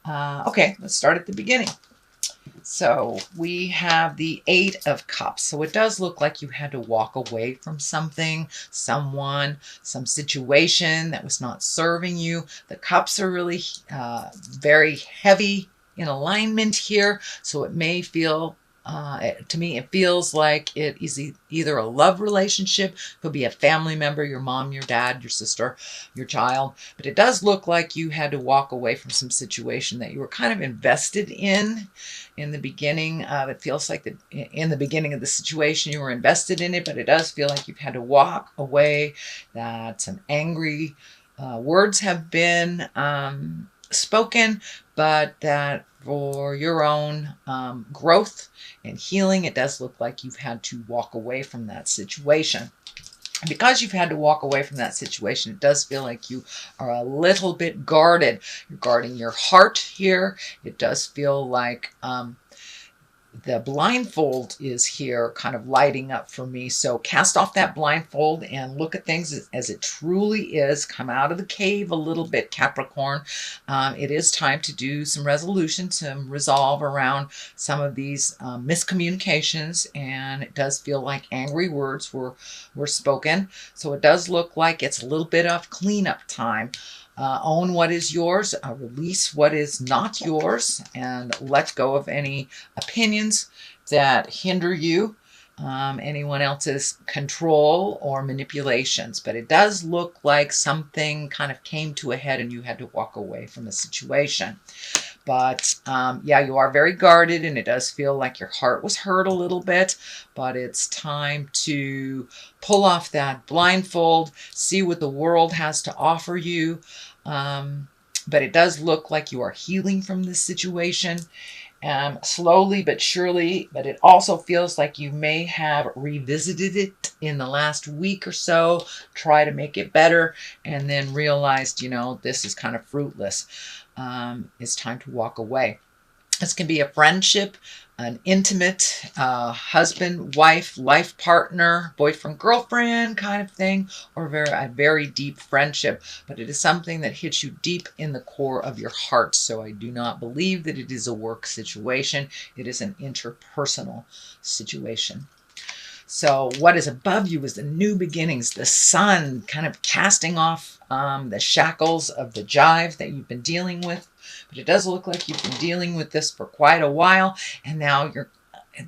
Okay, let's start at the beginning. So we have the Eight of Cups. So it does look like you had to walk away from something, someone, some situation that was not serving you. The cups are really very heavy in alignment here. So it may feel, to me, it feels like it is either a love relationship, could be a family member, your mom, your dad, your sister, your child. But it does look like you had to walk away from some situation that you were kind of invested in the beginning. It feels like in the beginning of the situation you were invested in it, but it does feel like you've had to walk away, that some angry words have been spoken, but that for your own growth and healing, it does look like you've had to walk away from that situation. Because you've had to walk away from that situation, it does feel like you are a little bit guarded. You're guarding your heart here. It does feel like the blindfold is here kind of lighting up for me. So cast off that blindfold and look at things as it truly is. Come out of the cave a little bit, Capricorn. It is time to do some resolution, some resolve around some of these miscommunications. And it does feel like angry words were spoken. So it does look like it's a little bit of cleanup time. Own what is yours, release what is not yours, and let go of any opinions that hinder you, anyone else's control or manipulations. But it does look like something kind of came to a head and you had to walk away from the situation. But yeah, you are very guarded, and it does feel like your heart was hurt a little bit, but it's time to pull off that blindfold, see what the world has to offer you. But it does look like you are healing from this situation, slowly but surely. But it also feels like you may have revisited it in the last week or so, try to make it better, and then realized, this is kind of fruitless. It's time to walk away. This can be a friendship, an intimate husband, wife, life partner, boyfriend, girlfriend kind of thing, or a very deep friendship. But it is something that hits you deep in the core of your heart. So I do not believe that it is a work situation. It is an interpersonal situation. So what is above you is the new beginnings, the sun kind of casting off the shackles of the jive that you've been dealing with. But it does look like you've been dealing with this for quite a while, and now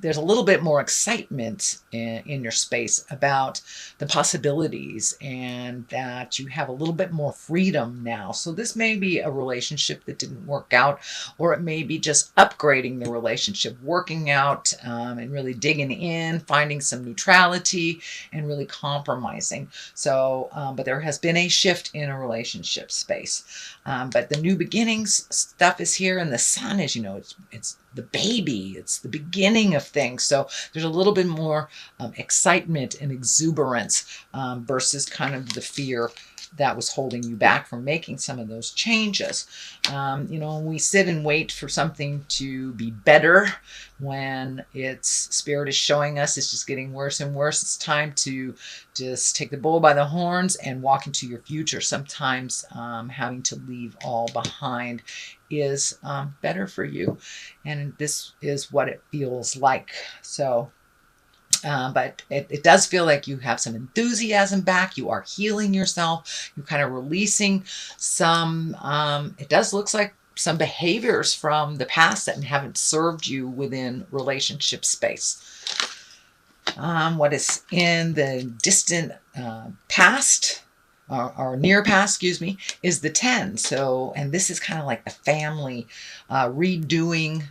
there's a little bit more excitement in your space about the possibilities, and that you have a little bit more freedom now. So this may be a relationship that didn't work out, or it may be just upgrading the relationship, working out, and really digging in, finding some neutrality, and really compromising. So, but there has been a shift in a relationship space. But the new beginnings stuff is here, and the sun is, it's the baby. It's the beginning of things. So there's a little bit more excitement and exuberance versus kind of the fear that was holding you back from making some of those changes. When we sit and wait for something to be better, when its spirit is showing us it's just getting worse and worse, it's time to just take the bull by the horns and walk into your future. Sometimes having to leave all behind is better for you, and this is what it feels like. So but it does feel like you have some enthusiasm back. You are healing yourself. You're kind of releasing some, it does look like some behaviors from the past that haven't served you within relationship space. What is in the distant past, or near past, excuse me, is the 10. So, and this is kind of like the family redoing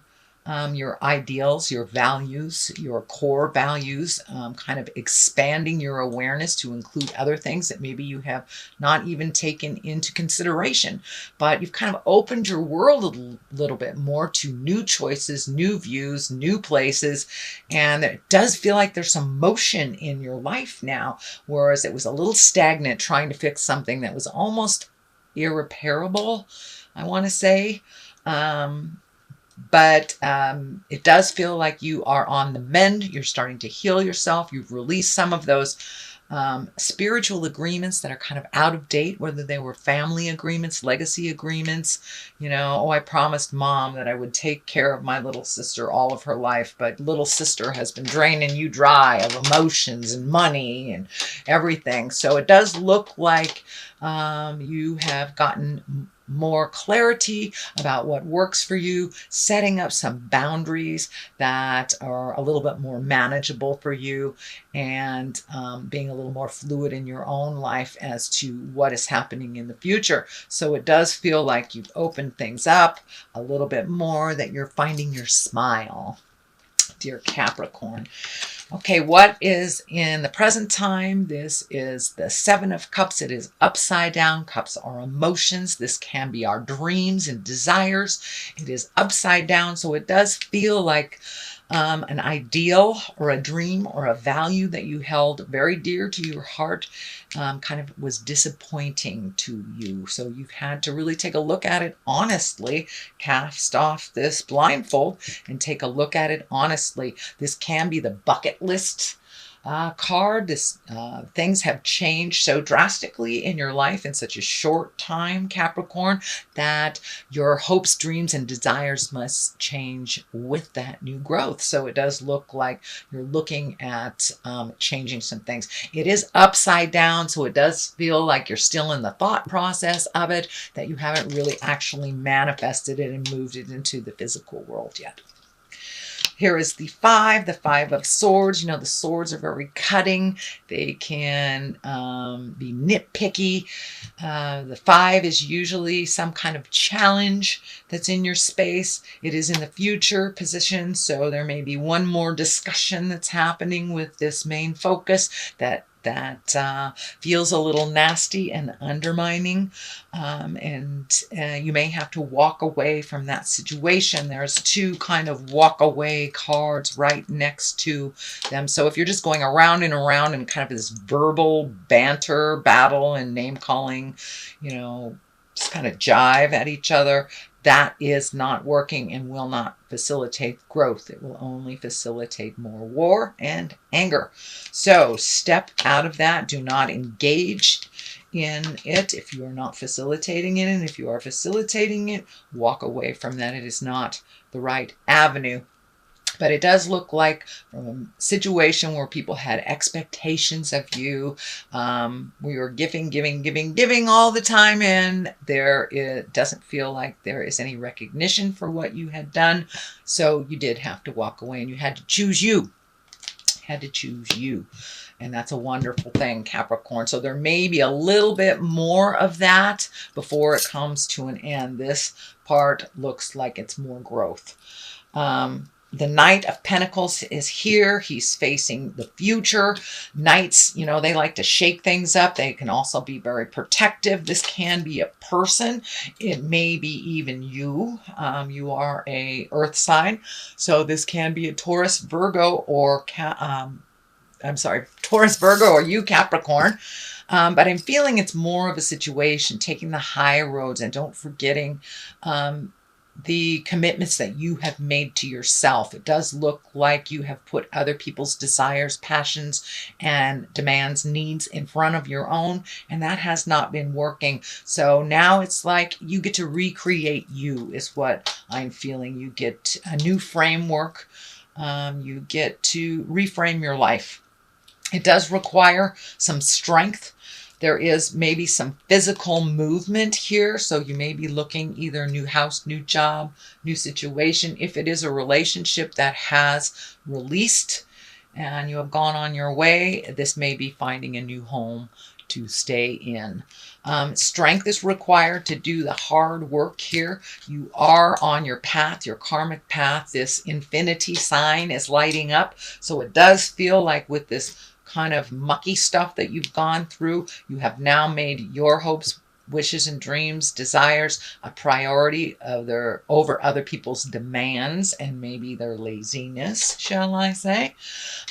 your ideals, your values, your core values, kind of expanding your awareness to include other things that maybe you have not even taken into consideration. But you've kind of opened your world a little bit more to new choices, new views, new places. And it does feel like there's some motion in your life now, whereas it was a little stagnant trying to fix something that was almost irreparable, I want to say. But it does feel like you are on the mend. You're starting to heal yourself. You've released some of those spiritual agreements that are kind of out of date, whether they were family agreements, legacy agreements. You know, oh, I promised mom that I would take care of my little sister all of her life, but little sister has been draining you dry of emotions and money and everything. So it does look like you have gotten more clarity about what works for you, setting up some boundaries that are a little bit more manageable for you, and being a little more fluid in your own life as to what is happening in the future. So it does feel like you've opened things up a little bit more, that you're finding your smile, dear Capricorn. Okay, what is in the present time? This is the Seven of Cups. It is upside down. Cups are emotions. This can be our dreams and desires. It is upside down, so it does feel like an ideal or a dream or a value that you held very dear to your heart kind of was disappointing to you. So you've had to really take a look at it honestly, cast off this blindfold and take a look at it honestly. This can be the bucket list card. This things have changed so drastically in your life in such a short time, Capricorn, that your hopes, dreams, and desires must change with that new growth. So it does look like you're looking at changing some things. It is upside down, so it does feel like you're still in the thought process of it, that you haven't really actually manifested it and moved it into the physical world yet. Here is the Five of Swords. You know, the swords are very cutting. They can be nitpicky. The Five is usually some kind of challenge that's in your space. It is in the future position, so there may be one more discussion that's happening with this main focus that feels a little nasty and undermining, and you may have to walk away from that situation. There's two kind of walk away cards right next to them. So if you're just going around and around in kind of this verbal banter, battle, and name calling, you know, just kind of jive at each other, that is not working and will not facilitate growth. It will only facilitate more war and anger. So step out of that. Do not engage in it if you are not facilitating it. And if you are facilitating it, walk away from that. It is not the right avenue. But it does look like from a situation where people had expectations of you, we were giving all the time, and it doesn't feel like there is any recognition for what you had done. So you did have to walk away, and you had to choose you. And that's a wonderful thing, Capricorn. So there may be a little bit more of that before it comes to an end. This part looks like it's more growth. The Knight of Pentacles is here. He's facing the future. Knights, you know, they like to shake things up. They can also be very protective. This can be a person. It may be even you. You are a earth sign. So this can be a Taurus, Virgo, or Taurus, Virgo, or you, Capricorn. But I'm feeling it's more of a situation, taking the high roads and don't forgetting the commitments that you have made to yourself. It does look like you have put other people's desires, passions, and demands, needs in front of your own, and that has not been working. So now it's like you get to recreate you, is what I'm feeling. You get a new framework. You get to reframe your life. It does require some strength. There is maybe some physical movement here. So you may be looking either new house, new job, new situation. If it is a relationship that has released and you have gone on your way, this may be finding a new home to stay in. Strength is required to do the hard work here. You are on your path, your karmic path. This infinity sign is lighting up. So it does feel like with this kind of mucky stuff that you've gone through, you have now made your hopes, wishes, and dreams, desires a priority over other people's demands and maybe their laziness, shall I say.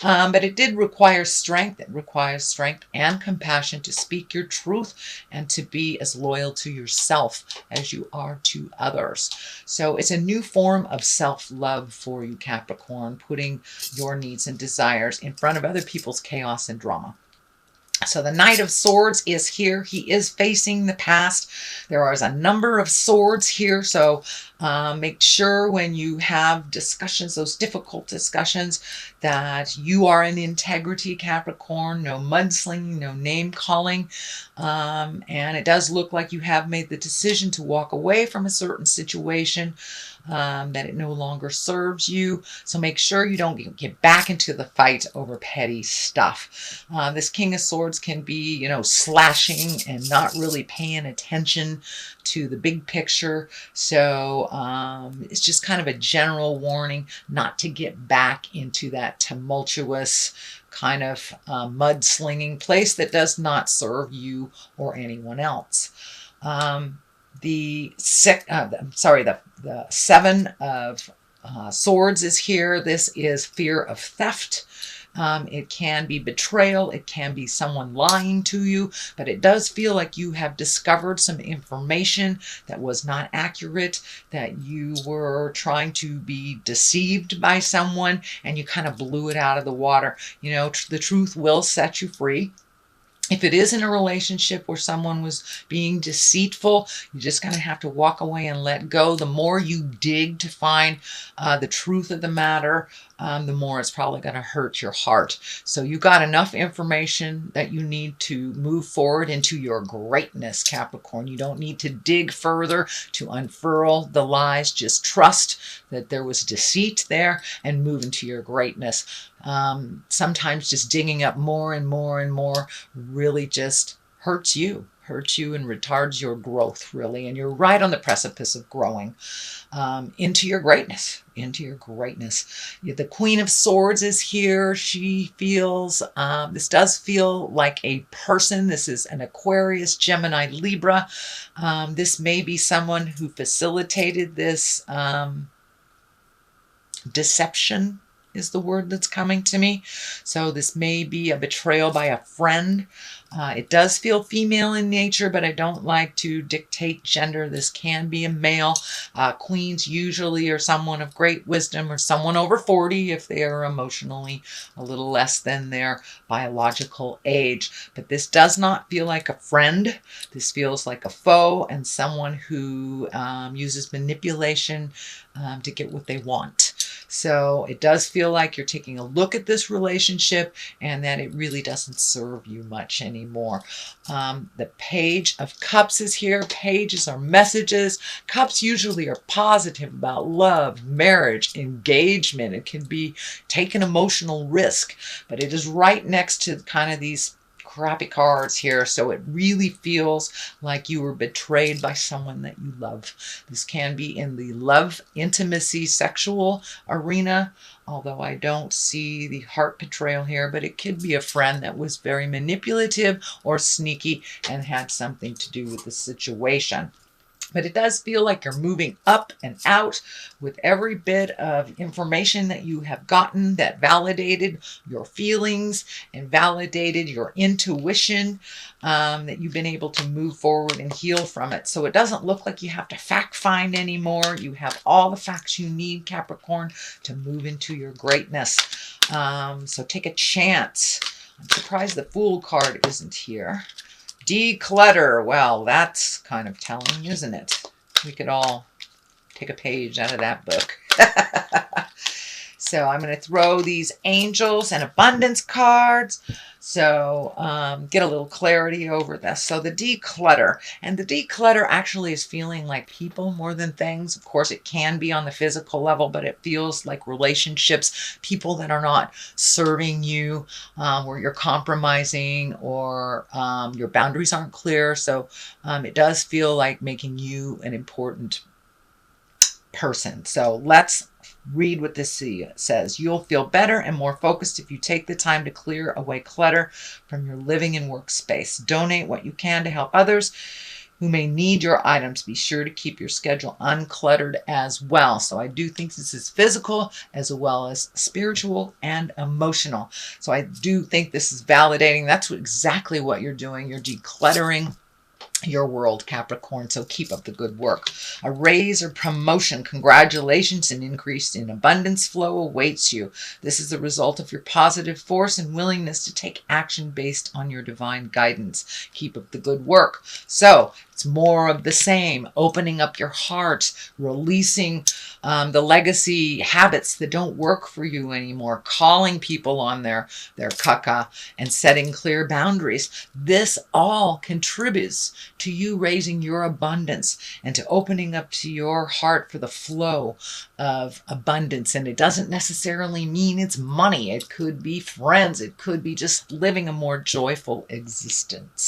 But it did require strength. It requires strength and compassion to speak your truth and to be as loyal to yourself as you are to others. So it's a new form of self-love for you, Capricorn, putting your needs and desires in front of other people's chaos and drama. So the Knight of Swords is here. He is facing the past. There is a number of swords here. So make sure when you have discussions, those difficult discussions, that you are in integrity, Capricorn. No mudslinging, no name calling. And it does look like you have made the decision to walk away from a certain situation, that it no longer serves you. So make sure you don't get back into the fight over petty stuff. This King of Swords can be, slashing and not really paying attention to the big picture. So it's just kind of a general warning not to get back into that tumultuous kind of mudslinging place that does not serve you or anyone else. The Seven of Swords is here. This is fear of theft. It can be betrayal. It can be someone lying to you, but it does feel like you have discovered some information that was not accurate, that you were trying to be deceived by someone and you kind of blew it out of the water. The truth will set you free. If it is in a relationship where someone was being deceitful, you're just going to have to walk away and let go. The more you dig to find the truth of the matter, the more it's probably going to hurt your heart. So you got enough information that you need to move forward into your greatness, Capricorn. You don't need to dig further to unfurl the lies. Just trust that there was deceit there and move into your greatness. Sometimes just digging up more and more and more really just hurts you and retards your growth, really. And you're right on the precipice of growing into your greatness, The Queen of Swords is here. She feels, this does feel like a person. This is an Aquarius, Gemini, Libra. This may be someone who facilitated this deception is the word that's coming to me. So this may be a betrayal by a friend. It does feel female in nature, but I don't like to dictate gender. This can be a male. Queens usually are someone of great wisdom or someone over 40 if they are emotionally a little less than their biological age. But this does not feel like a friend. This feels like a foe and someone who uses manipulation to get what they want. So it does feel like you're taking a look at this relationship and that it really doesn't serve you much anymore. The Page of Cups is here. Pages are messages. Cups usually are positive about love, marriage, engagement. It can be take an emotional risk, but it is right next to kind of these crappy cards here, so it really feels like you were betrayed by someone that you love. This can be in the love, intimacy, sexual arena, although I don't see the heart betrayal here, but it could be a friend that was very manipulative or sneaky and had something to do with the situation. But it does feel like you're moving up and out with every bit of information that you have gotten that validated your feelings and validated your intuition, that you've been able to move forward and heal from it. So it doesn't look like you have to fact find anymore. You have all the facts you need, Capricorn, to move into your greatness. So take a chance. I'm surprised the Fool card isn't here. Declutter. Well, that's kind of telling, isn't it? We could all take a page out of that book. So I'm going to throw these angels and abundance cards. So get a little clarity over this. So the declutter. And the declutter actually is feeling like people more than things. Of course, it can be on the physical level, but it feels like relationships, people that are not serving you, where you're compromising or your boundaries aren't clear. So it does feel like making you an important person. So let's read what this says. You'll feel better and more focused if you take the time to clear away clutter from your living and workspace. Donate what you can to help others who may need your items. Be sure to keep your schedule uncluttered as well. So I do think this is physical as well as spiritual and emotional. So I do think this is validating. That's exactly what you're doing. You're decluttering your world, Capricorn, so keep up the good work. A raise or promotion, congratulations, and increase in abundance flow awaits you. This is the result of your positive force and willingness to take action based on your divine guidance. Keep up the good work. So it's more of the same, opening up your heart, releasing the legacy habits that don't work for you anymore, calling people on their caca, and setting clear boundaries. This all contributes to you raising your abundance and to opening up to your heart for the flow of abundance. And it doesn't necessarily mean it's money. It could be friends. It could be just living a more joyful existence.